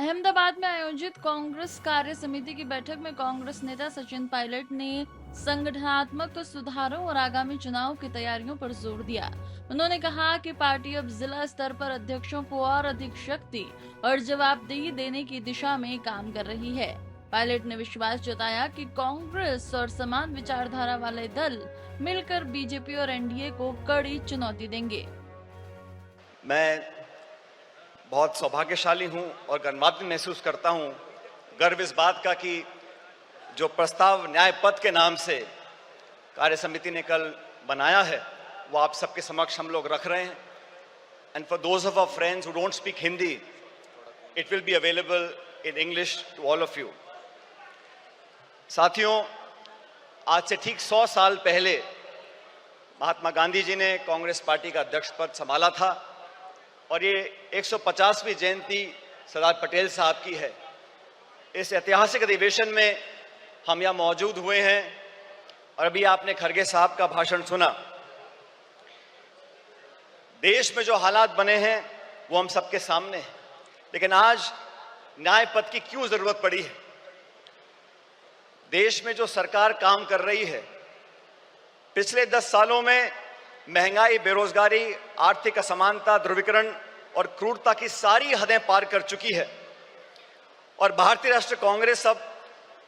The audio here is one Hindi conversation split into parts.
अहमदाबाद में आयोजित कांग्रेस कार्य समिति की बैठक में कांग्रेस नेता सचिन पायलट ने संगठनात्मक सुधारों और आगामी चुनाव की तैयारियों पर जोर दिया। उन्होंने कहा कि पार्टी अब जिला स्तर पर अध्यक्षों को और अधिक शक्ति और जवाबदेही देने की दिशा में काम कर रही है। पायलट ने विश्वास जताया कि कांग्रेस और समान विचारधारा वाले दल मिलकर बीजेपी और एनडीए को कड़ी चुनौती देंगे। मैं बहुत सौभाग्यशाली हूं और गर्मान्वित महसूस करता हूं, गर्व इस बात का कि जो प्रस्ताव न्याय पथ के नाम से कार्य समिति ने कल बनाया है वो आप सबके समक्ष हम लोग रख रहे हैं। And for those of our friends who don't speak Hindi, it will be available in English to all of you. साथियों, आज से ठीक 100 साल पहले महात्मा गांधी जी ने कांग्रेस पार्टी का अध्यक्ष पद संभाला था और ये 150वीं जयंती सरदार पटेल साहब की है। इस ऐतिहासिक अधिवेशन में हम यहाँ मौजूद हुए हैं और अभी आपने खड़गे साहब का भाषण सुना। देश में जो हालात बने हैं वो हम सबके सामने हैं, लेकिन आज न्याय पथ की क्यों जरूरत पड़ी है? देश में जो सरकार काम कर रही है, पिछले 10 सालों में महंगाई, बेरोजगारी, आर्थिक असमानता, ध्रुवीकरण और क्रूरता की सारी हदें पार कर चुकी है और भारतीय राष्ट्रीय कांग्रेस अब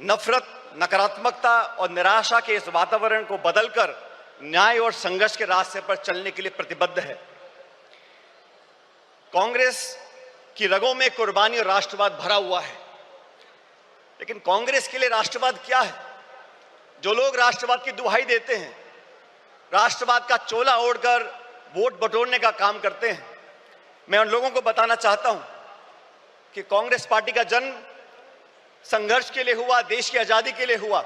नफरत, नकारात्मकता और निराशा के इस वातावरण को बदलकर न्याय और संघर्ष के रास्ते पर चलने के लिए प्रतिबद्ध है। कांग्रेस की रगों में कुर्बानी और राष्ट्रवाद भरा हुआ है, लेकिन कांग्रेस के लिए राष्ट्रवाद क्या है? जो लोग राष्ट्रवाद की दुहाई देते हैं, राष्ट्रवाद का चोला ओढ़कर वोट बटोरने का काम करते हैं, मैं उन लोगों को बताना चाहता हूं कि कांग्रेस पार्टी का जन्म संघर्ष के लिए हुआ, देश की आजादी के लिए हुआ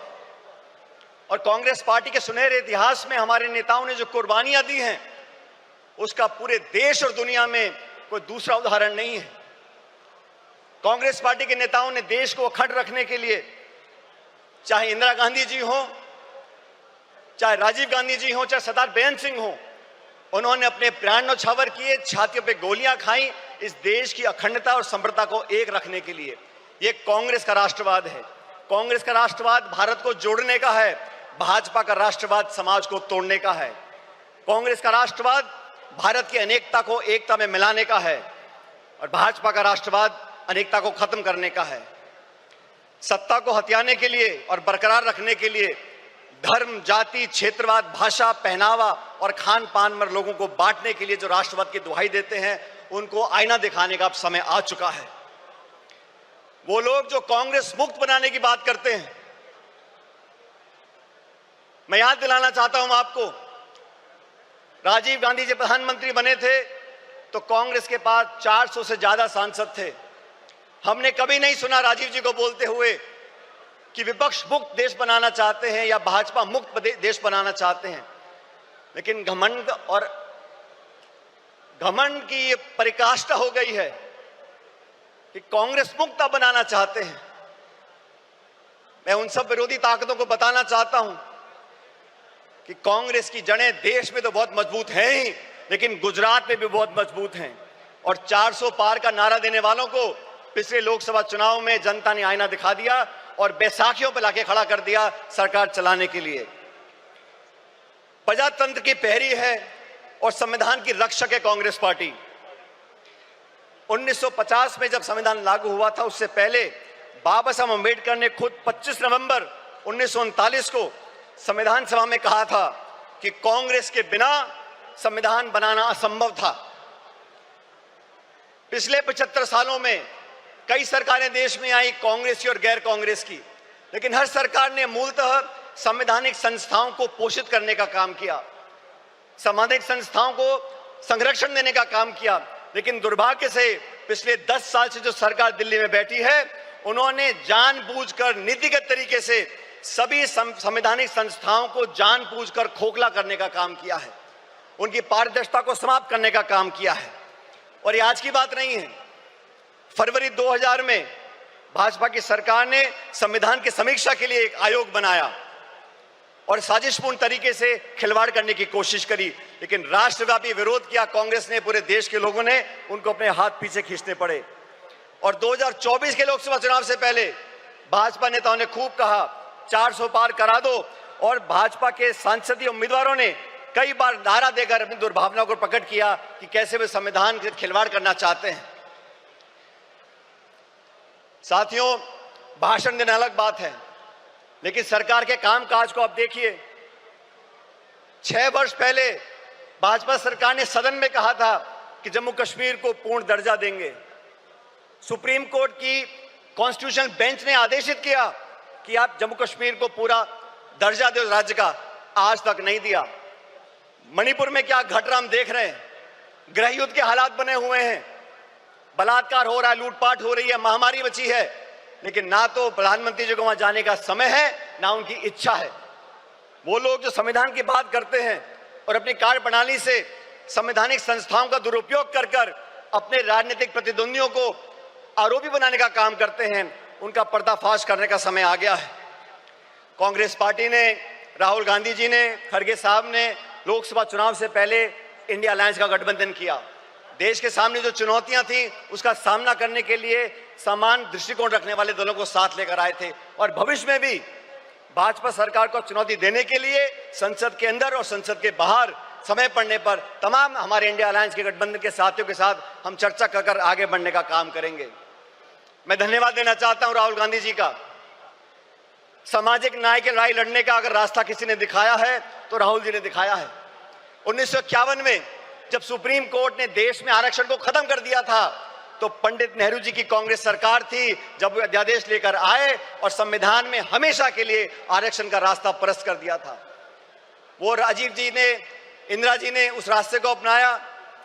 और कांग्रेस पार्टी के सुनहरे इतिहास में हमारे नेताओं ने जो कुर्बानियां दी हैं उसका पूरे देश और दुनिया में कोई दूसरा उदाहरण नहीं है। कांग्रेस पार्टी के नेताओं ने देश को अखंड रखने के लिए, चाहे इंदिरा गांधी जी हो, चाहे राजीव गांधी जी हो, चाहे सरदार बेअंत सिंह हो, उन्होंने अपने प्राण न्यौछावर किए, छातियों पे गोलियां खाई इस देश की अखंडता और समृद्धता को एक रखने के लिए। ये कांग्रेस का राष्ट्रवाद है। कांग्रेस का राष्ट्रवाद भारत को जोड़ने का है, भाजपा का राष्ट्रवाद समाज को तोड़ने का है। कांग्रेस का राष्ट्रवाद भारत की अनेकता को एकता में मिलाने का है और भाजपा का राष्ट्रवाद अनेकता को खत्म करने का है। सत्ता को हथियाने के लिए और बरकरार रखने के लिए धर्म, जाति, क्षेत्रवाद, भाषा, पहनावा और खान पान में लोगों को बांटने के लिए जो राष्ट्रवाद की दुहाई देते हैं, उनको आईना दिखाने का अब समय आ चुका है। वो लोग जो कांग्रेस मुक्त बनाने की बात करते हैं, मैं याद दिलाना चाहता हूं आपको, राजीव गांधी जी प्रधानमंत्री बने थे तो कांग्रेस के पास 400 से ज्यादा सांसद थे। हमने कभी नहीं सुना राजीव जी को बोलते हुए कि विपक्ष मुक्त देश बनाना चाहते हैं या भाजपा मुक्त देश बनाना चाहते हैं, लेकिन घमंड की ये परिकाष्ठा हो गई है कि कांग्रेस मुक्त बनाना चाहते हैं। मैं उन सब विरोधी ताकतों को बताना चाहता हूं कि कांग्रेस की जड़ें देश में तो बहुत मजबूत हैं ही, लेकिन गुजरात में भी बहुत मजबूत हैं और 400 पार का नारा देने वालों को पिछले लोकसभा चुनाव में जनता ने आईना दिखा दिया और बैसाखियों पर लाके खड़ा कर दिया सरकार चलाने के लिए। प्रजातंत्र की पहरी है और संविधान की रक्षक है कांग्रेस पार्टी। 1950 में जब संविधान लागू हुआ था, उससे पहले बाबा साहब अम्बेडकर ने खुद 25 नवंबर 1939 को संविधान सभा में कहा था कि कांग्रेस के बिना संविधान बनाना असंभव था। पिछले 75 सालों में कई सरकारें देश में आई, कांग्रेस की और गैर कांग्रेस की, लेकिन हर सरकार ने मूलतः संवैधानिक संस्थाओं को पोषित करने का काम किया, संवैधानिक संस्थाओं को संरक्षण देने का काम किया। लेकिन दुर्भाग्य से पिछले 10 साल से जो सरकार दिल्ली में बैठी है, उन्होंने जानबूझकर नीतिगत तरीके से सभी संवैधानिक संस्थाओं को जानबूझकर खोखला करने का काम किया है, उनकी पारदर्शिता को समाप्त करने का काम किया है। और ये आज की बात नहीं है। फरवरी 2000 में भाजपा की सरकार ने संविधान की समीक्षा के लिए एक आयोग बनाया और साजिशपूर्ण तरीके से खिलवाड़ करने की कोशिश करी, लेकिन राष्ट्रव्यापी विरोध किया कांग्रेस ने, पूरे देश के लोगों ने, उनको अपने हाथ पीछे खींचने पड़े। और 2024 के लोकसभा चुनाव से पहले भाजपा नेताओं ने खूब कहा 400 पार करा दो, और भाजपा के सांसदीय उम्मीदवारों ने कई बार नारा देकर अपनी दुर्भावना को प्रकट किया कि कैसे वे संविधान के खिलवाड़ करना चाहते हैं। साथियों, भाषण देना अलग बात है, लेकिन सरकार के कामकाज को आप देखिए। 6 वर्ष पहले भाजपा सरकार ने सदन में कहा था कि जम्मू कश्मीर को पूर्ण दर्जा देंगे। सुप्रीम कोर्ट की कॉन्स्टिट्यूशनल बेंच ने आदेशित किया कि आप जम्मू कश्मीर को पूरा दर्जा दो राज्य का, आज तक नहीं दिया। मणिपुर में क्या घट रहा हम देख रहे हैं, गृह युद्ध के हालात बने हुए हैं, बलात्कार हो रहा है, लूटपाट हो रही है, महामारी बची है, लेकिन ना तो प्रधानमंत्री जी को वहां जाने का समय है, ना उनकी इच्छा है। वो लोग जो संविधान की बात करते हैं और अपनी कार्यप्रणाली से संवैधानिक संस्थाओं का दुरुपयोग कर कर अपने राजनीतिक प्रतिद्वंदियों को आरोपी बनाने का काम करते हैं, उनका पर्दाफाश करने का समय आ गया है। कांग्रेस पार्टी ने, राहुल गांधी जी ने, खड़गे साहब ने लोकसभा चुनाव से पहले इंडिया अलायंस का गठबंधन किया। देश के सामने जो चुनौतियां थी उसका सामना करने के लिए समान दृष्टिकोण रखने वाले दलों को साथ लेकर आए थे, और भविष्य में भी भाजपा सरकार को चुनौती देने के लिए संसद के अंदर और संसद के बाहर समय पड़ने पर तमाम हमारे इंडिया अलायंस के गठबंधन के साथियों के साथ हम चर्चा कर आगे बढ़ने का काम करेंगे। मैं धन्यवाद देना चाहता हूं राहुल गांधी जी का। सामाजिक न्याय की लड़ाई लड़ने का अगर रास्ता किसी ने दिखाया है तो राहुल जी ने दिखाया है। 1951 में जब सुप्रीम कोर्ट ने देश में आरक्षण को खत्म कर दिया था, तो पंडित नेहरू जी की कांग्रेस सरकार थी जब वो अध्यादेश लेकर आए और संविधान में हमेशा के लिए आरक्षण का रास्ता परस्त कर दिया था। वो राजीव जी ने, इंदिरा जी ने उस रास्ते को अपनाया,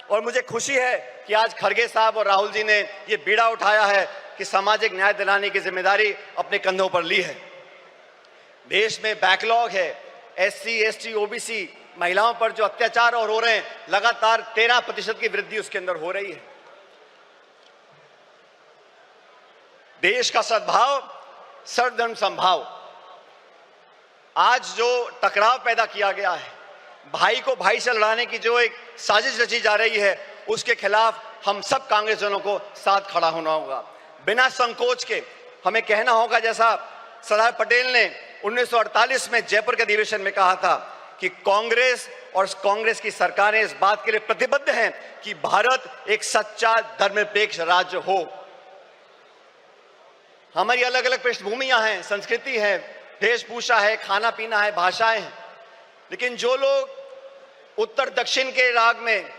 और मुझे खुशी है कि आज खड़गे साहब और राहुल जी ने ये बीड़ा उठाया है कि सामाजिक न्याय दिलाने की जिम्मेदारी अपने कंधों पर ली है। देश में बैकलॉग है, SC, ST, OBC महिलाओं पर जो अत्याचार और हो रहे हैं, लगातार 13% की वृद्धि उसके अंदर हो रही है। देश का सद्भाव, सर्वधर्म समभाव, आज जो टकराव पैदा किया गया है, भाई को भाई से लड़ाने की जो एक साजिश रची जा रही है, उसके खिलाफ हम सब कांग्रेसजनों को साथ खड़ा होना होगा। बिना संकोच के हमें कहना होगा, जैसा सरदार पटेल ने 1948 में जयपुर के अधिवेशन में कहा था कि कांग्रेस और कांग्रेस की सरकारें इस बात के लिए प्रतिबद्ध हैं कि भारत एक सच्चा धर्मनिरपेक्ष राज्य हो। हमारी अलग अलग पृष्ठभूमियां हैं, संस्कृति है, वेशभूषा है, खाना पीना है, भाषाएं हैं, लेकिन जो लोग उत्तर दक्षिण के राग में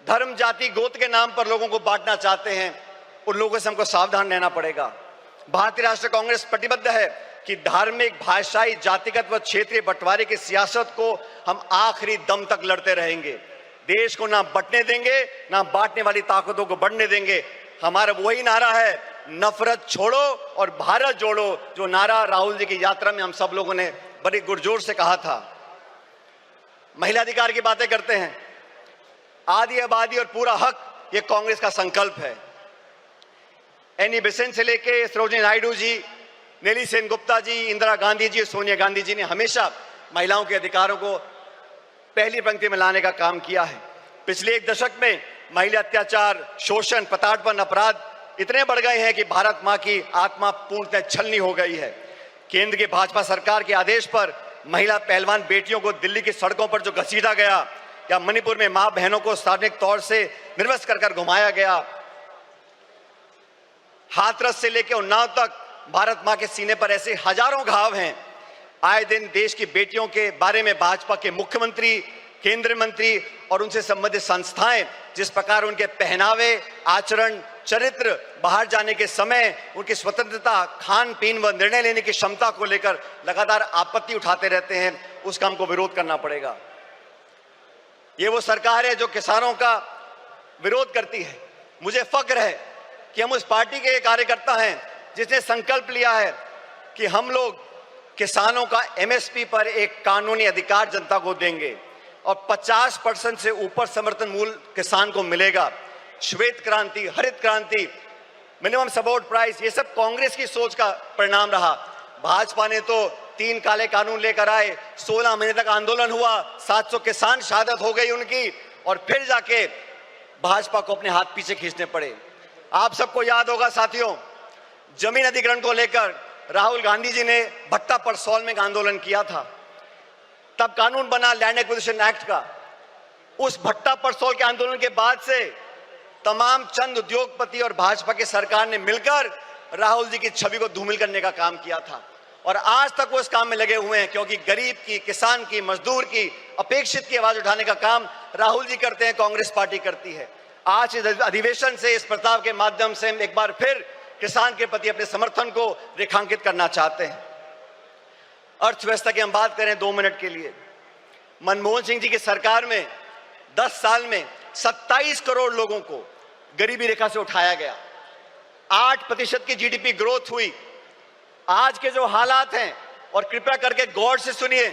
धर्म, जाति, गोत्र के नाम पर लोगों को बांटना चाहते हैं, उन लोगों से हमको सावधान रहना पड़ेगा। भारतीय राष्ट्रीय कांग्रेस प्रतिबद्ध है कि धार्मिक, भाषाई, जातिगत व क्षेत्रीय बंटवारे की सियासत को हम आखिरी दम तक लड़ते रहेंगे। देश को ना बंटने देंगे, ना बांटने वाली ताकतों को बढ़ने देंगे। हमारा वही नारा है, नफरत छोड़ो और भारत जोड़ो, जो नारा राहुल जी की यात्रा में हम सब लोगों ने बड़ी गुरजोर से कहा था। महिला अधिकार की बातें करते हैं, आदि आबादी और पूरा हक, ये कांग्रेस का संकल्प है। एनी बेसेंट से लेके सरोजिनी नायडू जी, नेली सेनगुप्ता जी, इंदिरा गांधी जी, सोनिया गांधी जी ने हमेशा महिलाओं के अधिकारों को पहली पंक्ति में लाने का काम किया है। पिछले एक दशक में महिला अत्याचार, शोषण, प्रताड़पन, अपराध इतने बढ़ गए हैं कि भारत मां की आत्मा पूर्णतः छलनी हो गई है। केंद्र की भाजपा सरकार के आदेश पर महिला पहलवान बेटियों को दिल्ली की सड़कों पर जो घसीटा गया, या मणिपुर में मां बहनों को सार्वजनिक तौर से निर्वस्त्र कर कर घुमाया गया, हाथरस से लेकर उन्नाव तक भारत मां के सीने पर ऐसे हजारों घाव हैं। आए दिन देश की बेटियों के बारे में भाजपा के मुख्यमंत्री, केंद्रीय मंत्री और उनसे संबंधित संस्थाएं जिस प्रकार उनके पहनावे, आचरण, चरित्र, बाहर जाने के समय उनकी स्वतंत्रता, खान पीन व निर्णय लेने की क्षमता को लेकर लगातार आपत्ति उठाते रहते हैं, उसका हमको विरोध करना पड़ेगा। ये वो सरकार है जो किसानों का विरोध करती है। मुझे फक्र है कि हम उस पार्टी के कार्यकर्ता हैं जिसने संकल्प लिया है कि हम लोग किसानों का MSP पर एक कानूनी अधिकार जनता को देंगे और 50% से ऊपर समर्थन मूल्य किसान को मिलेगा। श्वेत क्रांति, हरित क्रांति, मिनिमम सपोर्ट प्राइस, ये सब कांग्रेस की सोच का परिणाम रहा। भाजपा ने तो 3 काले कानून लेकर आए, 16 महीने तक आंदोलन हुआ, 700 किसान शहादत हो गई उनकी, और फिर जाके भाजपा को अपने हाथ पीछे खींचने पड़े। आप सबको याद होगा साथियों, जमीन अधिग्रहण को लेकर राहुल गांधी जी ने भट्टा परसौल में एक आंदोलन किया था। तब कानून बना लैंड एक्विजिशन एक्ट का। उस भट्टा परसौल के आंदोलन के बाद से तमाम चंद उद्योगपति और भाजपा की सरकार ने मिलकर राहुल जी की छवि को धूमिल करने का काम किया था, और आज तक वो इस काम में लगे हुए हैं, क्योंकि गरीब की, किसान की, मजदूर की, अपेक्षित की आवाज उठाने का काम राहुल जी करते हैं, कांग्रेस पार्टी करती है। आज इस अधिवेशन से, इस प्रस्ताव के माध्यम से हम एक बार फिर किसान के प्रति अपने समर्थन को रेखांकित करना चाहते हैं। अर्थव्यवस्था की हम बात करें 2 मिनट के लिए। मनमोहन सिंह जी की सरकार में 10 साल में 27 करोड़ लोगों को गरीबी रेखा से उठाया गया। 8% की जीडीपी ग्रोथ हुई। आज के जो हालात हैं, और कृपया करके गौर से सुनिए,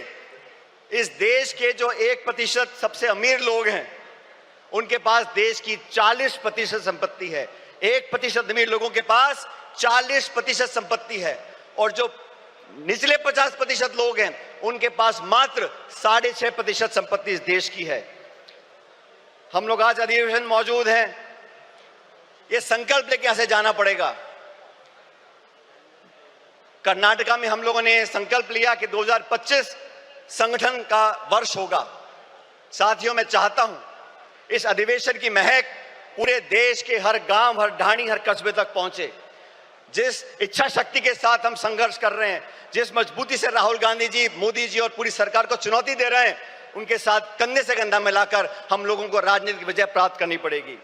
इस देश के जो 1% सबसे अमीर लोग हैं, उनके पास देश की 40% संपत्ति है। 1% अमीर लोगों के पास 40% संपत्ति है, और जो निचले 50% लोग हैं, उनके पास मात्र 6.5% संपत्ति इस देश की है। हम लोग आज अधिवेशन मौजूद हैं, ये संकल्प लेके यहां से जाना पड़ेगा। कर्नाटका में हम लोगों ने संकल्प लिया कि 2025 संगठन का वर्ष होगा। साथियों, मैं चाहता हूं इस अधिवेशन की महक पूरे देश के हर गांव, हर ढाणी, हर कस्बे तक पहुंचे। जिस इच्छा शक्ति के साथ हम संघर्ष कर रहे हैं, जिस मजबूती से राहुल गांधी जी, मोदी जी और पूरी सरकार को चुनौती दे रहे हैं, उनके साथ कंधे से कंधा मिलाकर हम लोगों को राजनीतिक विजय प्राप्त करनी पड़ेगी।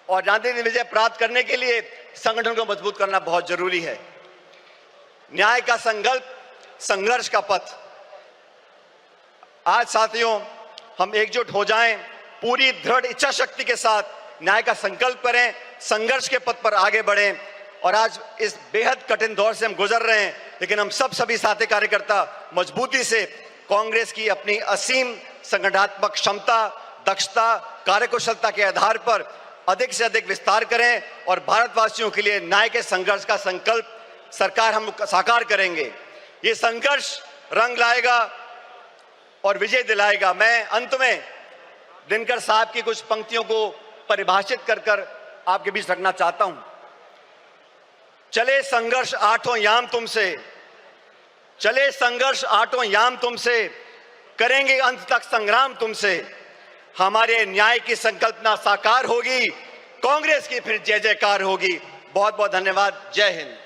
और राजनीतिक विजय प्राप्त करने के लिए संगठन को मजबूत करना बहुत जरूरी है। न्याय का संकल्प, संघर्ष का पथ। आज साथियों, हम एकजुट हो जाएं, पूरी दृढ़ इच्छा शक्ति के साथ न्याय का संकल्प करें, संघर्ष के पथ पर आगे बढ़ें। और आज इस बेहद कठिन दौर से हम गुजर रहे हैं, लेकिन हम सभी साथी कार्यकर्ता मजबूती से कांग्रेस की अपनी असीम संगठनात्मक क्षमता, दक्षता, कार्यकुशलता के आधार पर अधिक से अधिक विस्तार करें, और भारतवासियों के लिए न्याय के संघर्ष का संकल्प सरकार हम साकार करेंगे। ये संघर्ष रंग लाएगा और विजय दिलाएगा। मैं अंत में दिनकर साहब की कुछ पंक्तियों को परिभाषित कर आपके बीच रखना चाहता हूं। चले संघर्ष आठों याम तुमसे, चले संघर्ष आठों याम तुमसे, करेंगे अंत तक संग्राम तुमसे। हमारे न्याय की संकल्पना साकार होगी, कांग्रेस की फिर जय जयकार होगी। बहुत बहुत धन्यवाद। जय हिंद।